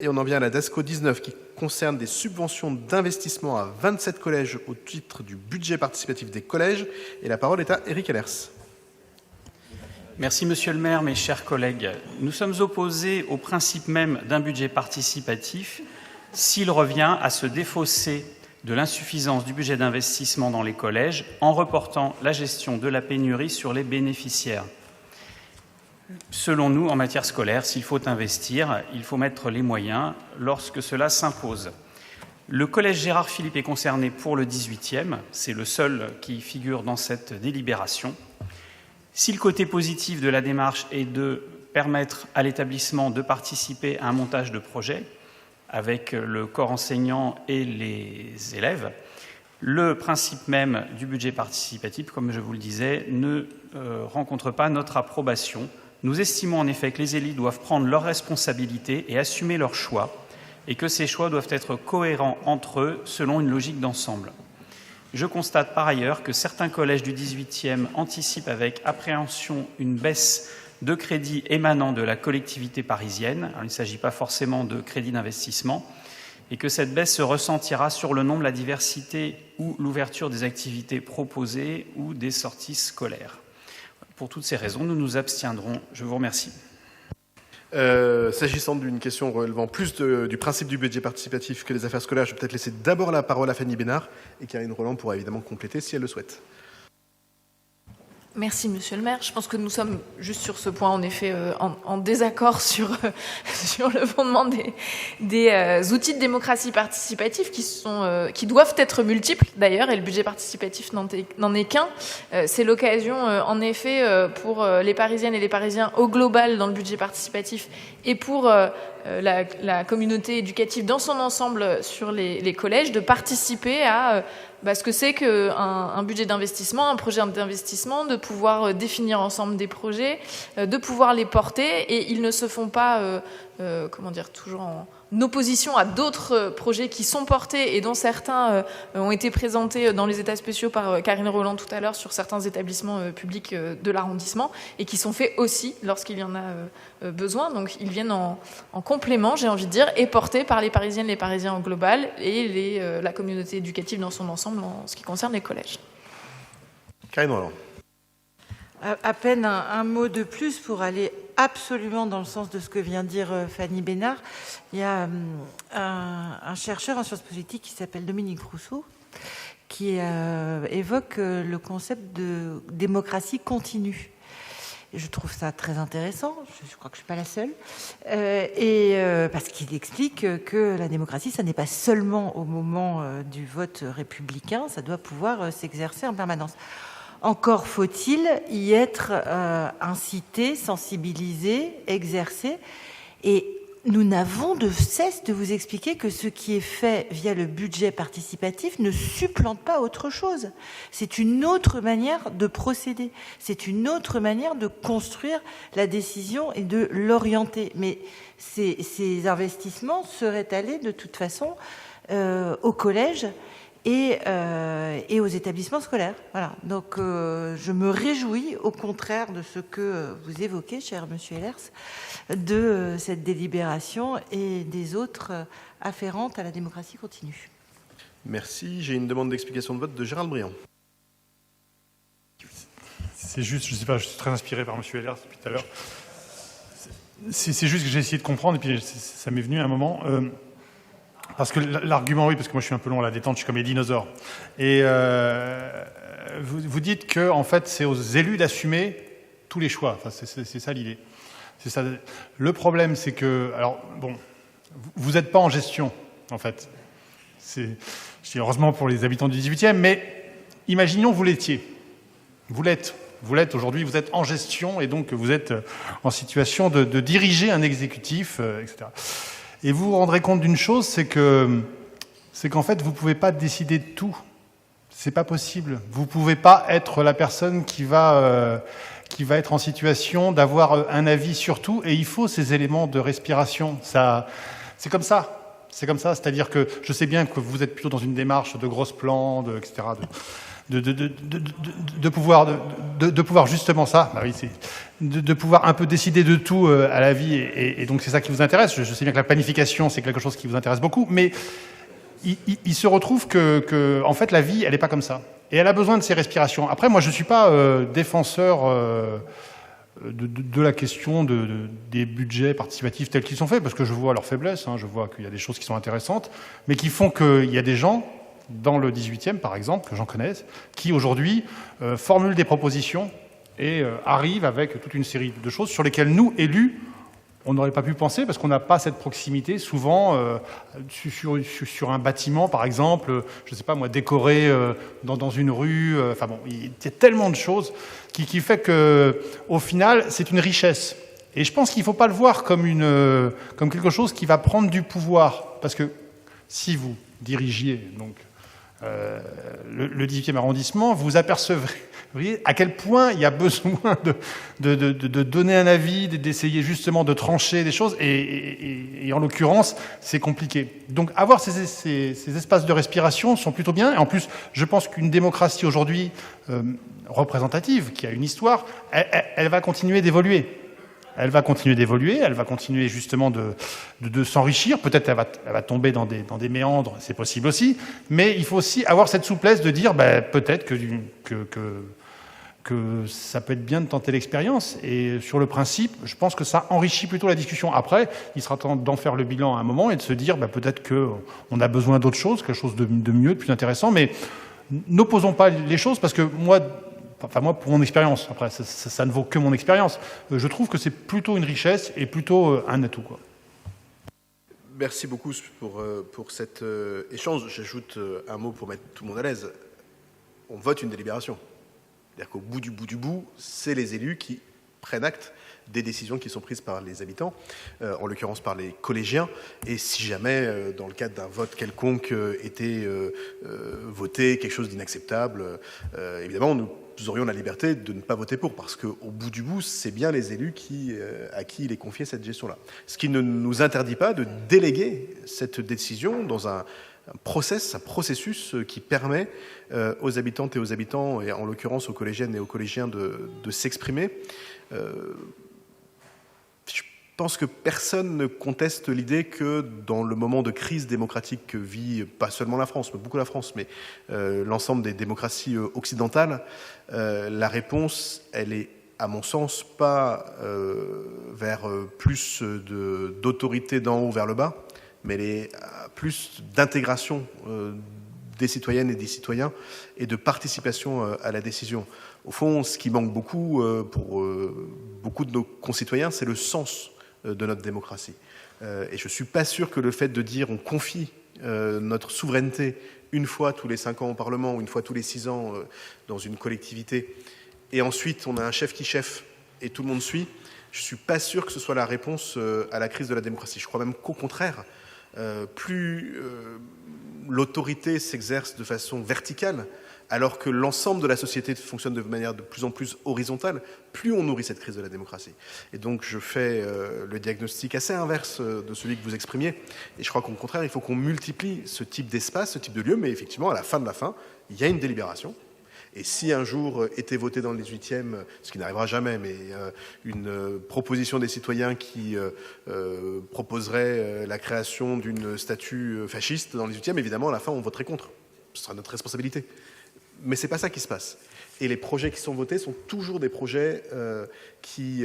Et on en vient à la DASCO 19 qui concerne des subventions d'investissement à 27 collèges au titre du budget participatif des collèges. Et la parole est à Éric Ellers. Merci Monsieur le maire, mes chers collègues. Nous sommes opposés au principe même d'un budget participatif s'il revient à se défausser de l'insuffisance du budget d'investissement dans les collèges en reportant la gestion de la pénurie sur les bénéficiaires. Selon nous, en matière scolaire, s'il faut investir, il faut mettre les moyens lorsque cela s'impose. Le collège Gérard Philippe est concerné pour le 18e, c'est le seul qui figure dans cette délibération. Si le côté positif de la démarche est de permettre à l'établissement de participer à un montage de projet avec le corps enseignant et les élèves, le principe même du budget participatif, comme je vous le disais, ne rencontre pas notre approbation. Nous estimons en effet que les élus doivent prendre leurs responsabilités et assumer leurs choix, et que ces choix doivent être cohérents entre eux selon une logique d'ensemble. Je constate par ailleurs que certains collèges du 18e anticipent avec appréhension une baisse de crédits émanant de la collectivité parisienne. Alors, il ne s'agit pas forcément de crédits d'investissement, et que cette baisse se ressentira sur le nombre, la diversité ou l'ouverture des activités proposées ou des sorties scolaires. Pour toutes ces raisons, nous nous abstiendrons. Je vous remercie. S'agissant d'une question relevant plus du principe du budget participatif que des affaires scolaires, je vais peut-être laisser d'abord la parole à Fanny Bénard et Karine Roland pourra évidemment compléter si elle le souhaite. Merci, Monsieur le maire. Je pense que nous sommes juste sur ce point, en effet, en désaccord sur le fondement des outils de démocratie participative qui doivent être multiples, d'ailleurs, et le budget participatif n'en est qu'un. C'est l'occasion, en effet, pour les Parisiennes et les Parisiens au global dans le budget participatif et pour la communauté éducative dans son ensemble sur les collèges, de participer à ce que c'est qu'un budget d'investissement, un projet d'investissement, de pouvoir définir ensemble des projets, de pouvoir les porter, et ils ne se font pas, toujours en opposition à d'autres projets qui sont portés et dont certains ont été présentés dans les états spéciaux par Karine Roland tout à l'heure sur certains établissements publics de l'arrondissement, et qui sont faits aussi lorsqu'il y en a besoin. Donc ils viennent en complément, j'ai envie de dire, et portés par les Parisiennes, les Parisiens au global et la communauté éducative dans son ensemble en ce qui concerne les collèges. Karine Roland. À peine un mot de plus pour aller absolument dans le sens de ce que vient de dire Fanny Bénard. Il y a un chercheur en sciences politiques qui s'appelle Dominique Rousseau qui évoque le concept de démocratie continue. Et je trouve ça très intéressant, je crois que je ne suis pas la seule, parce qu'il explique que la démocratie, ça n'est pas seulement au moment du vote républicain, ça doit pouvoir s'exercer en permanence. Encore faut-il y être incité, sensibilisé, exercé. Et nous n'avons de cesse de vous expliquer que ce qui est fait via le budget participatif ne supplante pas autre chose. C'est une autre manière de procéder. C'est une autre manière de construire la décision et de l'orienter. Mais ces investissements seraient allés de toute façon au collège et aux établissements scolaires. Voilà. Donc, je me réjouis, au contraire de ce que vous évoquez, cher Monsieur Ellers, de cette délibération et des autres afférentes à la démocratie continue. Merci. J'ai une demande d'explication de vote de Gérald Briand. C'est juste, je ne sais pas, je suis très inspiré par Monsieur Ellers depuis tout à l'heure. C'est juste que j'ai essayé de comprendre, et puis ça m'est venu à un moment... Parce que l'argument, oui, parce que moi je suis un peu long à la détente, je suis comme les dinosaures. Et vous dites que en fait, c'est aux élus d'assumer tous les choix. Enfin, c'est ça l'idée. C'est ça. Le problème, c'est que, alors bon, vous n'êtes pas en gestion, en fait. Je dis heureusement pour les habitants du 18e, mais imaginons vous l'étiez. Vous l'êtes aujourd'hui, vous êtes en gestion, et donc vous êtes en situation de diriger un exécutif, etc. Et vous vous rendrez compte d'une chose, c'est qu'en fait, vous ne pouvez pas décider de tout. C'est pas possible. Vous ne pouvez pas être la personne qui va être en situation d'avoir un avis sur tout, et il faut ces éléments de respiration. C'est comme ça. C'est comme ça. C'est-à-dire que je sais bien que vous êtes plutôt dans une démarche de gros plans, etc., de pouvoir justement ça, bah oui, de pouvoir un peu décider de tout à la vie, et donc c'est ça qui vous intéresse. Je sais bien que la planification, c'est quelque chose qui vous intéresse beaucoup, mais il se retrouve que en fait, la vie, elle n'est pas comme ça. Et elle a besoin de ses respirations. Après, moi, je ne suis pas défenseur de la question des budgets participatifs tels qu'ils sont faits, parce que je vois leurs faiblesses, je vois qu'il y a des choses qui sont intéressantes, mais qui font qu'il y a des gens, dans le 18e par exemple, que j'en connaisse, qui aujourd'hui formulent des propositions et arrivent avec toute une série de choses sur lesquelles nous, élus, on n'aurait pas pu penser parce qu'on n'a pas cette proximité. Souvent, sur un bâtiment, par exemple, je ne sais pas moi, décoré dans une rue. Enfin bon, il y a tellement de choses qui fait qu'au final, c'est une richesse. Et je pense qu'il ne faut pas le voir comme quelque chose qui va prendre du pouvoir. Parce que si vous dirigiez donc, le 18e arrondissement, vous apercevrez à quel point il y a besoin de donner un avis, d'essayer justement de trancher des choses, et en l'occurrence, c'est compliqué. Donc avoir ces espaces de respiration sont plutôt bien, et en plus, je pense qu'une démocratie aujourd'hui représentative, qui a une histoire, elle va continuer d'évoluer. Elle va continuer d'évoluer, elle va continuer justement de s'enrichir. Peut-être elle va tomber dans des méandres, c'est possible aussi. Mais il faut aussi avoir cette souplesse de dire peut-être que ça peut être bien de tenter l'expérience. Et sur le principe, je pense que ça enrichit plutôt la discussion. Après, il sera temps d'en faire le bilan à un moment et de se dire peut-être qu'on a besoin d'autre chose, quelque chose de mieux, de plus intéressant. Mais n'opposons pas les choses, parce que moi, pour mon expérience, après, ça ne vaut que mon expérience, je trouve que c'est plutôt une richesse et plutôt un atout, quoi. Merci beaucoup pour cet échange. J'ajoute un mot pour mettre tout le monde à l'aise. On vote une délibération. C'est-à-dire qu'au bout du bout, c'est les élus qui prennent acte des décisions qui sont prises par les habitants, en l'occurrence par les collégiens. Et si jamais, dans le cadre d'un vote quelconque, était voté quelque chose d'inacceptable, évidemment, nous aurions la liberté de ne pas voter pour, parce qu'au bout du bout, c'est bien les élus à qui il est confié cette gestion-là. Ce qui ne nous interdit pas de déléguer cette décision dans un processus qui permet aux habitantes et aux habitants, et en l'occurrence aux collégiennes et aux collégiens, de s'exprimer. Je pense que personne ne conteste l'idée que dans le moment de crise démocratique que vit pas seulement la France, mais beaucoup la France, mais l'ensemble des démocraties occidentales, la réponse, elle est, à mon sens, pas vers plus d'autorité d'en haut vers le bas, mais elle est plus d'intégration des citoyennes et des citoyens et de participation à la décision. Au fond, ce qui manque beaucoup pour beaucoup de nos concitoyens, c'est le sens de notre démocratie. Et je ne suis pas sûr que le fait de dire on confie notre souveraineté une fois tous les 5 ans au Parlement ou une fois tous les 6 ans dans une collectivité, et ensuite on a un chef qui chef et tout le monde suit, je ne suis pas sûr que ce soit la réponse à la crise de la démocratie. Je crois même qu'au contraire, plus l'autorité s'exerce de façon verticale, alors que l'ensemble de la société fonctionne de manière de plus en plus horizontale, plus on nourrit cette crise de la démocratie. Et donc je fais le diagnostic assez inverse de celui que vous exprimiez. Et je crois qu'au contraire, il faut qu'on multiplie ce type d'espace, ce type de lieu, mais effectivement, à la fin de la fin, il y a une délibération. Et si un jour était voté dans le 18e, ce qui n'arrivera jamais, mais une proposition des citoyens qui proposerait la création d'une statue fasciste dans le 18e, évidemment, à la fin, on voterait contre. Ce sera notre responsabilité. Mais ce n'est pas ça qui se passe. Et les projets qui sont votés sont toujours des projets qui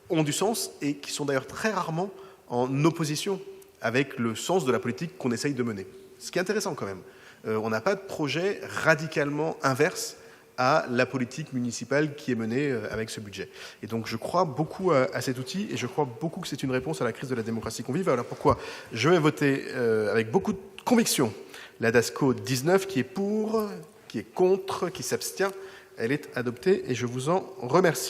ont du sens et qui sont d'ailleurs très rarement en opposition avec le sens de la politique qu'on essaye de mener. Ce qui est intéressant quand même. On n'a pas de projet radicalement inverse à la politique municipale qui est menée avec ce budget. Et donc je crois beaucoup à cet outil et je crois beaucoup que c'est une réponse à la crise de la démocratie qu'on vit. Voilà pourquoi je vais voter avec beaucoup de conviction la DASCO 19 qui est pour, qui est contre, qui s'abstient. Elle est adoptée et je vous en remercie.